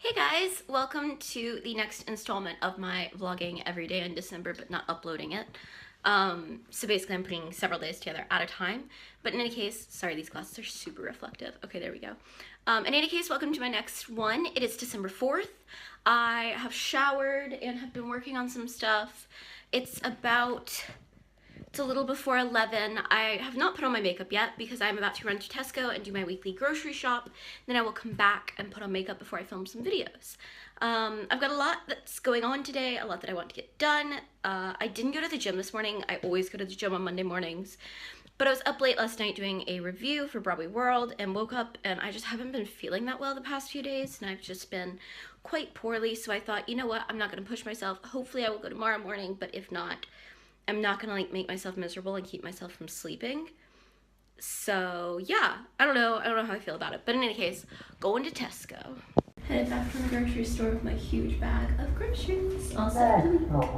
Hey guys, welcome to the next installment of my vlogging every day in December but not uploading it. So basically I'm putting several days together at a time. But in any case, sorry, these glasses are super reflective. Okay, there we go. In any case, welcome to my next one. It is December 4th. I have showered and have been working on some stuff. It's a little before 11. I have not put on my makeup yet because I'm about to run to Tesco and do my weekly grocery shop. Then I will come back and put on makeup before I film some videos. I've got a lot that's going on today, a lot that I want to get done. I didn't go to the gym this morning. I always go to the gym on Monday mornings. But I was up late last night doing a review for Broadway World and woke up and I just haven't been feeling that well the past few days and I've just been quite poorly. So I thought, you know what, I'm not going to push myself. Hopefully I will go tomorrow morning, but if not, I'm not gonna like make myself miserable and keep myself from sleeping. So yeah, I don't know how I feel about it. But in any case, going to Tesco. Headed back from the grocery store with my huge bag of groceries. All set for the week.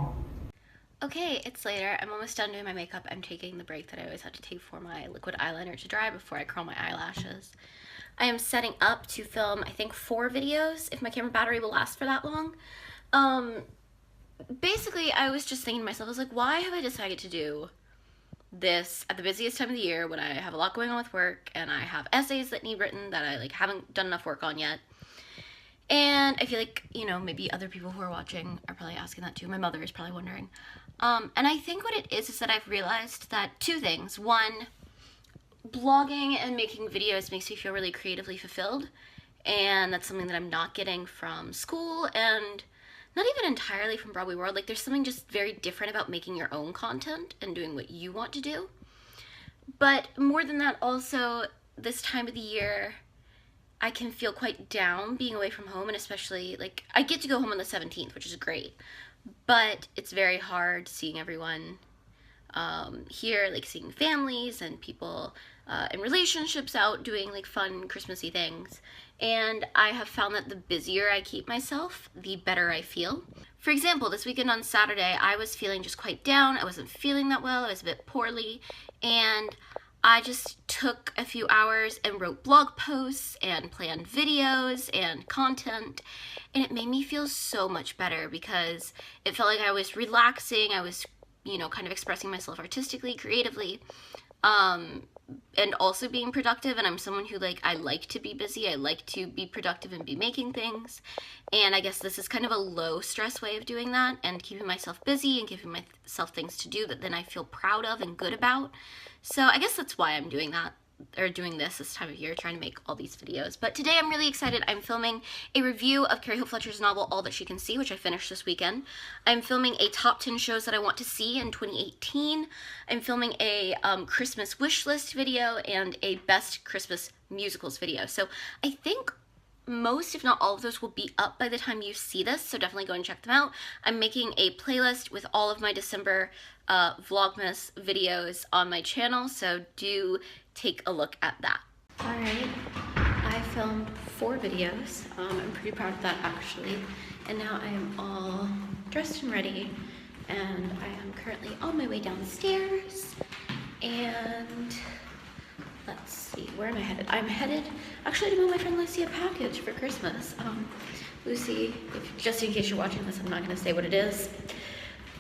Okay, it's later. I'm almost done doing my makeup. I'm taking the break that I always have to take for my liquid eyeliner to dry before I curl my eyelashes. I am setting up to film, I think, 4 videos, if my camera battery will last for that long. Basically, I was just thinking to myself, I was like, why have I decided to do this at the busiest time of the year when I have a lot going on with work and I have essays that need written that I like haven't done enough work on yet. And I feel like, you know, maybe other people who are watching are probably asking that too. My mother is probably wondering. And I think what it is that I've realized that 2 things. One, blogging and making videos makes me feel really creatively fulfilled. And that's something that I'm not getting from school and not even entirely from Broadway World. Like, there's something just very different about making your own content and doing what you want to do. But more than that, also, this time of the year, I can feel quite down being away from home, and especially, like, I get to go home on the 17th, which is great, but it's very hard seeing everyone here, like seeing families and people in relationships out doing like fun Christmassy things. And I have found that the busier I keep myself, the better I feel. For example, this weekend on Saturday, I was feeling just quite down. I wasn't feeling that well. I was a bit poorly. And I just took a few hours and wrote blog posts and planned videos and content. And it made me feel so much better because it felt like I was relaxing. I was, you know, kind of expressing myself artistically, creatively, and also being productive. And I'm someone who, like, I like to be busy. I like to be productive and be making things. And I guess this is kind of a low stress way of doing that and keeping myself busy and giving myself things to do that then I feel proud of and good about. So I guess that's why I'm doing that, or doing this time of year, trying to make all these videos. But today I'm really excited. I'm filming a review of Carrie Hope Fletcher's novel, All That She Can See, which I finished this weekend. I'm filming a top 10 shows that I want to see in 2018. I'm filming a Christmas wish list video and a best Christmas musicals video. So I think most, if not all of those, will be up by the time you see this, so definitely go and check them out. I'm making a playlist with all of my December Vlogmas videos on my channel, so do take a look at that. Alright, I filmed 4 videos. I'm pretty proud of that, actually. And now I am all dressed and ready, and I am currently on my way downstairs, and let's see, where am I headed? I'm headed, actually, to mail my friend Lucy a package for Christmas. Lucy, just in case you're watching this, I'm not going to say what it is,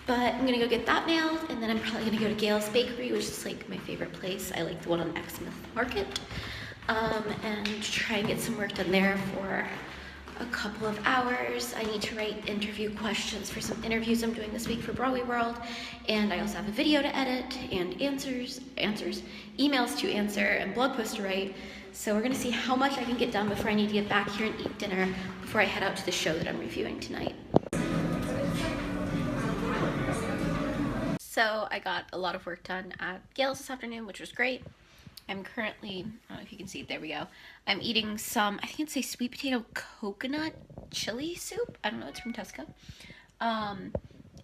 but I'm going to go get that mailed, and then I'm probably going to go to Gail's Bakery, which is like my favorite place. I like the one on Exmouth Market, and try and get some work done there for a couple of hours. I need to write interview questions for some interviews I'm doing this week for Broadway World, and I also have a video to edit and emails to answer, and blog posts to write. So we're gonna see how much I can get done before I need to get back here and eat dinner before I head out to the show that I'm reviewing tonight. So I got a lot of work done at Gail's this afternoon, which was great. I'm currently, I don't know if you can see it, there we go. I'm eating some, I think it's a sweet potato coconut chili soup. I don't know, it's from Tesco.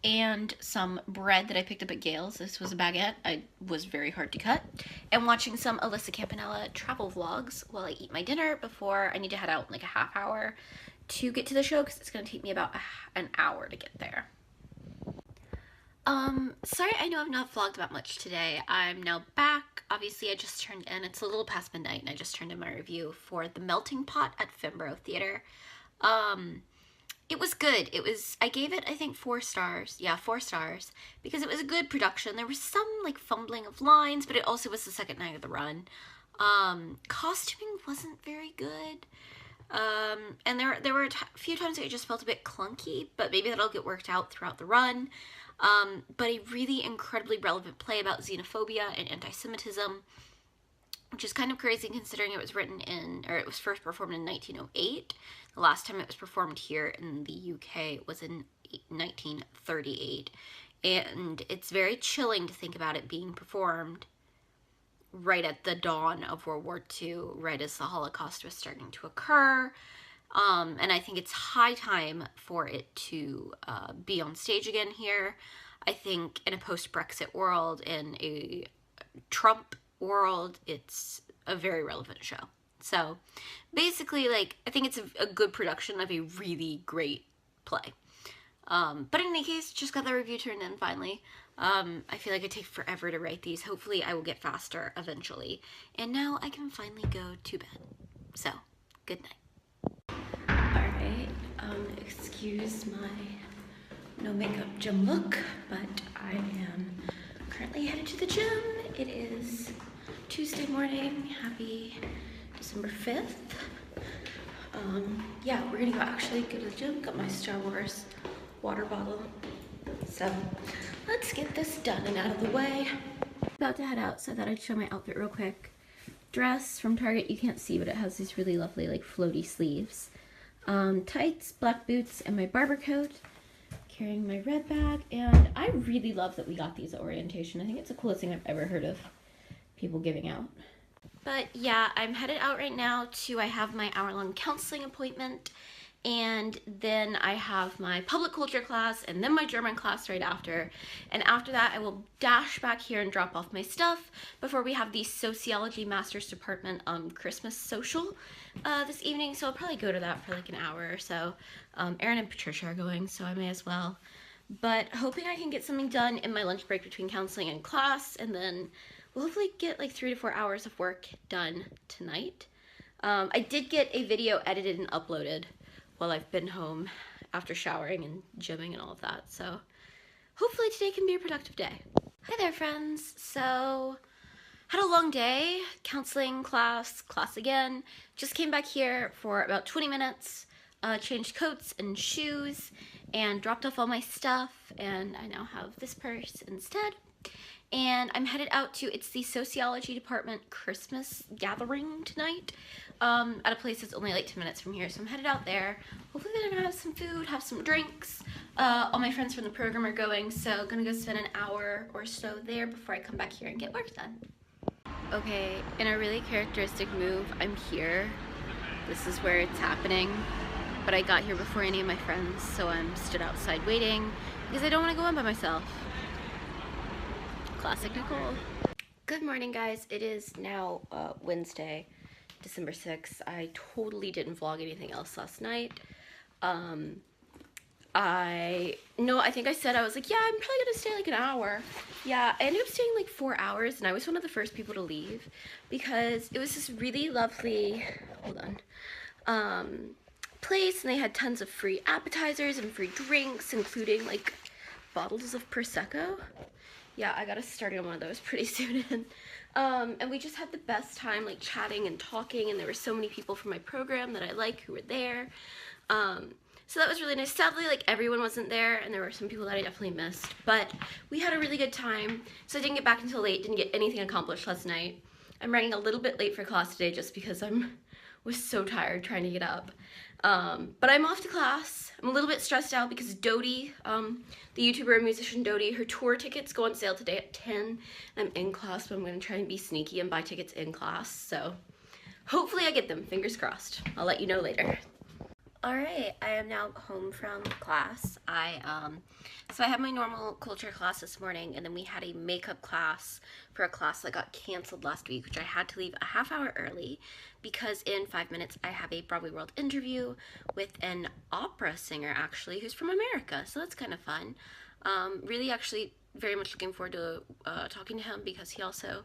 And some bread that I picked up at Gail's. This was a baguette. It was very hard to cut. And watching some Alyssa Campanella travel vlogs while I eat my dinner before I need to head out in like a half hour to get to the show, because it's going to take me about an hour to get there. Sorry, I know I've not vlogged that much today. I'm now back. Obviously, I just turned in, it's a little past midnight, and I just turned in my review for The Melting Pot at Fembro Theater. It was good. I gave it, I think, 4 stars. Yeah, 4 stars. Because it was a good production. There was some, like, fumbling of lines, but it also was the second night of the run. Costuming wasn't very good. And there were a few times it just felt a bit clunky, but maybe that'll get worked out throughout the run. But a really incredibly relevant play about xenophobia and anti-Semitism, which is kind of crazy considering it was it was first performed in 1908. The last time it was performed here in the UK was in 1938. And it's very chilling to think about it being performed right at the dawn of World War II, right as the Holocaust was starting to occur. And I think it's high time for it to be on stage again here. I think in a post-Brexit world, in a Trump world, it's a very relevant show. So basically, like, I think it's a good production of a really great play. But in any case, just got the review turned in finally. I feel like it takes forever to write these. Hopefully I will get faster eventually. And now I can finally go to bed. So, good night. Alright, excuse my no makeup gym look, but I am currently headed to the gym. It is Tuesday morning. Happy December 5th. Yeah, we're gonna actually go to the gym. Got my Star Wars water bottle. So let's get this done and out of the way. About to head out, so I thought I'd show my outfit real quick. Dress from Target, you can't see, but it has these really lovely, like, floaty sleeves. Tights, black boots, and my barber coat. Carrying my red bag, and I really love that we got these at orientation. I think it's the coolest thing I've ever heard of people giving out. But yeah, I'm headed out right now I have my hour-long counseling appointment, and then I have my public culture class, and then my German class right after. And after that, I will dash back here and drop off my stuff before we have the Sociology Master's Department Christmas social this evening. So I'll probably go to that for like an hour or so. Erin and Patricia are going, so I may as well. But hoping I can get something done in my lunch break between counseling and class, and then we'll hopefully get like 3 to 4 hours of work done tonight. I did get a video edited and uploaded while I've been home after showering and gymming and all of that. So hopefully today can be a productive day. Hi there, friends. So had a long day, counseling, class again. Just came back here for about 20 minutes, changed coats and shoes, and dropped off all my stuff, and I now have this purse instead. And I'm headed out to, it's the Sociology Department Christmas gathering tonight, at a place that's only like 10 minutes from here, so I'm headed out there. Hopefully they're gonna have some food, have some drinks. All my friends from the program are going, so gonna go spend an hour or so there before I come back here and get work done. Okay, in a really characteristic move, I'm here. This is where it's happening, but I got here before any of my friends, so I'm stood outside waiting because I don't want to go in by myself. Classic Nicole. Good morning, guys. It is now Wednesday, December 6th. I totally didn't vlog anything else last night. I think I said I was like, yeah, I'm probably gonna stay like an hour. Yeah, I ended up staying like 4 hours, and I was one of the first people to leave because it was this really lovely, hold on, place, and they had tons of free appetizers and free drinks, including like bottles of Prosecco. Yeah, I gotta start on one of those pretty soon. And we just had the best time, like, chatting and talking, and there were so many people from my program that I like who were there. So that was really nice. Sadly, like, everyone wasn't there, and there were some people that I definitely missed, but we had a really good time. So I didn't get back until late, didn't get anything accomplished last night. I'm running a little bit late for class today just because was so tired trying to get up. But I'm off to class. I'm a little bit stressed out because Dodie, the YouTuber and musician Dodie, her tour tickets go on sale today at 10. I'm in class, but I'm going to try and be sneaky and buy tickets in class. So hopefully I get them, fingers crossed. I'll let you know later. Alright, I am now home from class. So I had my normal culture class this morning, and then we had a makeup class for a class that got canceled last week, which I had to leave a half hour early because in 5 minutes I have a Broadway World interview with an opera singer, actually, who's from America, so that's kind of fun. Really actually very much looking forward to talking to him because he also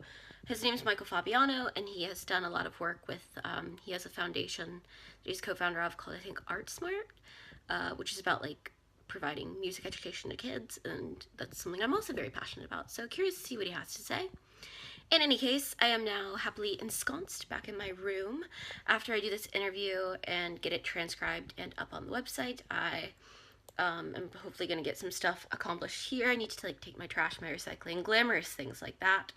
His name's Michael Fabiano, and he has done a lot of work with, he has a foundation that he's co-founder of called, I think, Art Smart, which is about, like, providing music education to kids, and that's something I'm also very passionate about, so curious to see what he has to say. In any case, I am now happily ensconced back in my room. After I do this interview and get it transcribed and up on the website, I am hopefully going to get some stuff accomplished here. I need to like take my trash, my recycling, glamorous things like that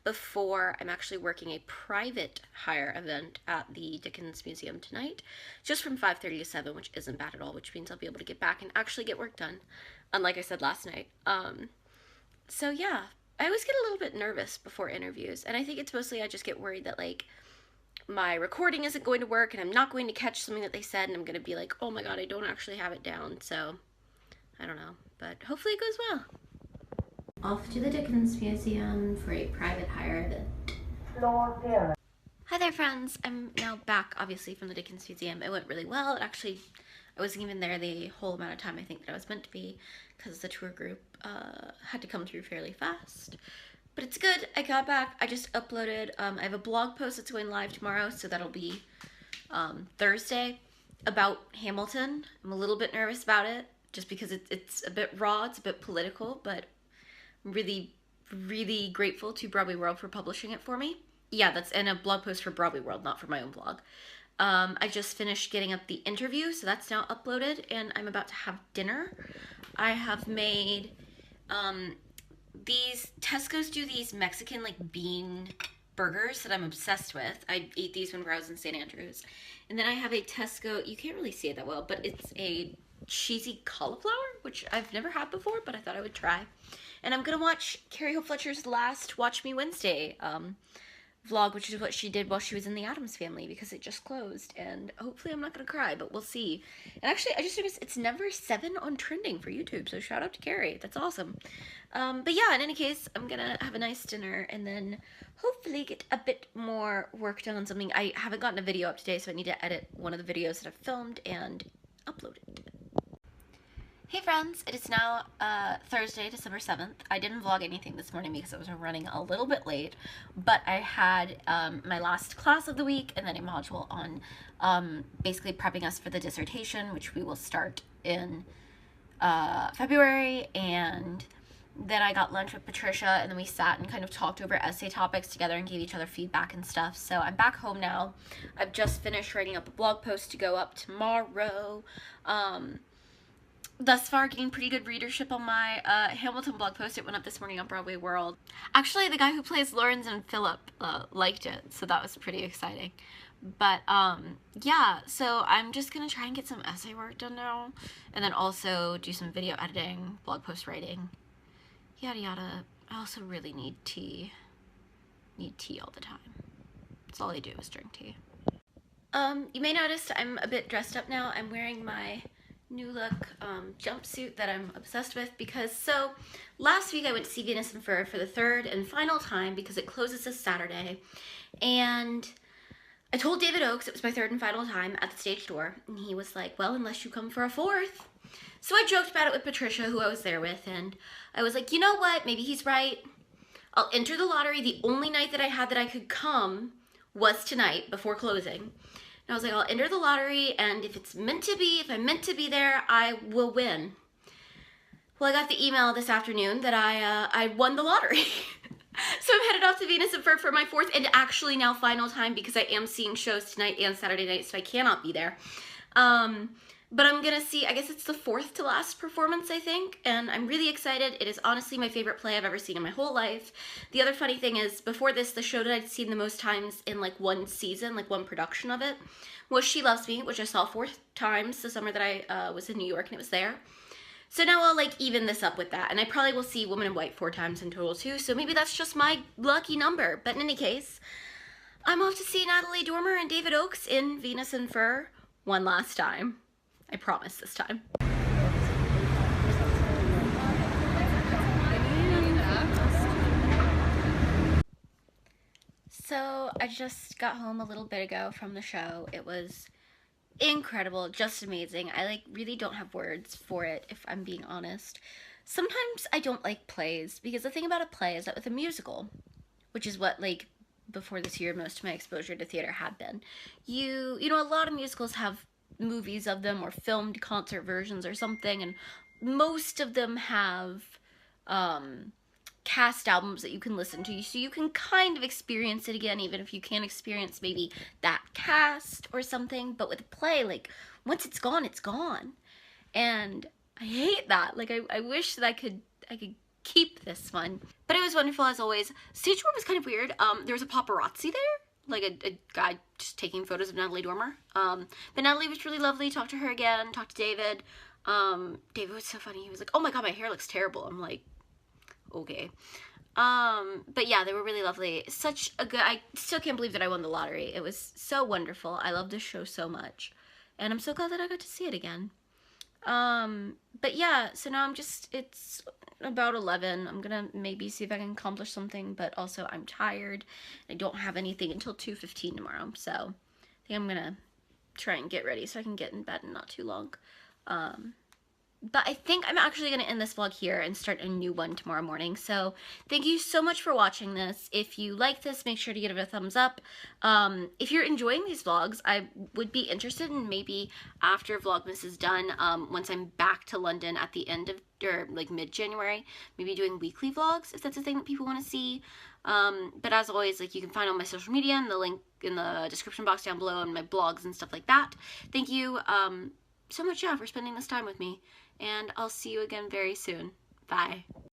before I'm actually working a private hire event at the Dickens Museum tonight, just from 5:30 to 7, which isn't bad at all, which means I'll be able to get back and actually get work done, unlike I said last night. So yeah, I always get a little bit nervous before interviews, and I think it's mostly I just get worried that like my recording isn't going to work and I'm not going to catch something that they said and I'm going to be like, oh my god, I don't actually have it down. So I don't know, but hopefully it goes well. Off to the Dickens Museum for a private hire event. Floor 0. Hi there, friends. I'm now back, obviously, from the Dickens Museum. It went really well. It actually, I wasn't even there the whole amount of time I think that I was meant to be because the tour group had to come through fairly fast. But it's good. I got back. I just uploaded, I have a blog post that's going live tomorrow, so that'll be Thursday, about Hamilton. I'm a little bit nervous about it, just because it's a bit raw, it's a bit political, but I'm really, really grateful to Broadway World for publishing it for me. Yeah, that's in a blog post for Broadway World, not for my own blog. I just finished getting up the interview, so that's now uploaded, and I'm about to have dinner. I have made, these, Tesco's do these Mexican, like, bean burgers that I'm obsessed with. I ate these when I was in St. Andrews. And then I have a Tesco, you can't really see it that well, but it's a cheesy cauliflower, which I've never had before, but I thought I would try. And I'm gonna watch Carrie Hope Fletcher's last Watch Me Wednesday vlog, which is what she did while she was in the Addams Family, because it just closed, and hopefully I'm not gonna cry, but we'll see. And actually, I just noticed it's number 7 on trending for YouTube, so shout out to Carrie, that's awesome. But yeah, in any case, I'm gonna have a nice dinner, and then hopefully get a bit more work done on something. I haven't gotten a video up today, so I need to edit one of the videos that I've filmed and upload it. Hey friends, it is now Thursday, December 7th. I didn't vlog anything this morning because I was running a little bit late, but I had my last class of the week and then a module on basically prepping us for the dissertation, which we will start in February, and then I got lunch with Patricia, and then we sat and kind of talked over essay topics together and gave each other feedback and stuff. So I'm back home now. I've just finished writing up a blog post to go up tomorrow. Thus far, getting pretty good readership on my Hamilton blog post. It went up this morning on Broadway World. Actually, the guy who plays Lawrence and Philip liked it, so that was pretty exciting. But yeah, so I'm just gonna try and get some essay work done now, and then also do some video editing, blog post writing, yada yada. I also really need tea. Need tea all the time. That's all I do is drink tea. You may notice I'm a bit dressed up now. I'm wearing my new look jumpsuit that I'm obsessed with because, so last week I went to see Venus and Fur for the 3rd and final time because it closes this Saturday, and I told David Oakes it was my 3rd and final time at the stage door, and he was like, well, unless you come for a 4th. So I joked about it with Patricia, who I was there with, and I was like, you know what, maybe he's right. I'll enter the lottery. The only night that I had that I could come was tonight before closing. I was like, I'll enter the lottery, and if it's meant to be, if I'm meant to be there, I will win. Well, I got the email this afternoon that I won the lottery. So I'm headed off to Venus and Fur for my 4th and actually now final time because I am seeing shows tonight and Saturday night, so I cannot be there. But I'm gonna see, I guess it's the 4th to last performance, I think, and I'm really excited. It is honestly my favorite play I've ever seen in my whole life. The other funny thing is, before this, the show that I'd seen the most times in like one season, like one production of it, was She Loves Me, which I saw 4 times the summer that I was in New York and it was there. So now I'll like even this up with that, and I probably will see Woman in White 4 times in total too, so maybe that's just my lucky number. But in any case, I'm off to see Natalie Dormer and David Oakes in Venus and Fur one last time. I promise this time. So I just got home a little bit ago from the show. It was incredible, just amazing. I like really don't have words for it, if I'm being honest. Sometimes I don't like plays because the thing about a play is that with a musical, which is what like before this year, most of my exposure to theater had been. You know, a lot of musicals have movies of them or filmed concert versions or something, and most of them have cast albums that you can listen to, so you can kind of experience it again, even if you can't experience maybe that cast or something. But with a play, like, once it's gone, it's gone. And I hate that. Like, I wish that I could keep this one. But it was wonderful as always. Stage tour was kind of weird. There was a paparazzi there, like a guy just taking photos of Natalie Dormer. But Natalie was really lovely. Talked to her again. Talked to David. David was so funny. He was like, "Oh my god, my hair looks terrible." I'm like, okay. But yeah, they were really lovely. Such a good, I still can't believe that I won the lottery. It was so wonderful. I love this show so much. And I'm so glad that I got to see it again. But yeah, so now it's about 11. I'm gonna maybe see if I can accomplish something, but also I'm tired. I don't have anything until 2:15 tomorrow, so I think I'm gonna try and get ready so I can get in bed in not too long. But I think I'm actually going to end this vlog here and start a new one tomorrow morning. So thank you so much for watching this. If you like this, make sure to give it a thumbs up. If you're enjoying these vlogs, I would be interested in maybe after Vlogmas is done, once I'm back to London at the end of, or like mid-January, maybe doing weekly vlogs if that's a thing that people want to see. But as always, like, you can find all my social media and the link in the description box down below and my blogs and stuff like that. Thank you so much, for spending this time with me. And I'll see you again very soon. Bye.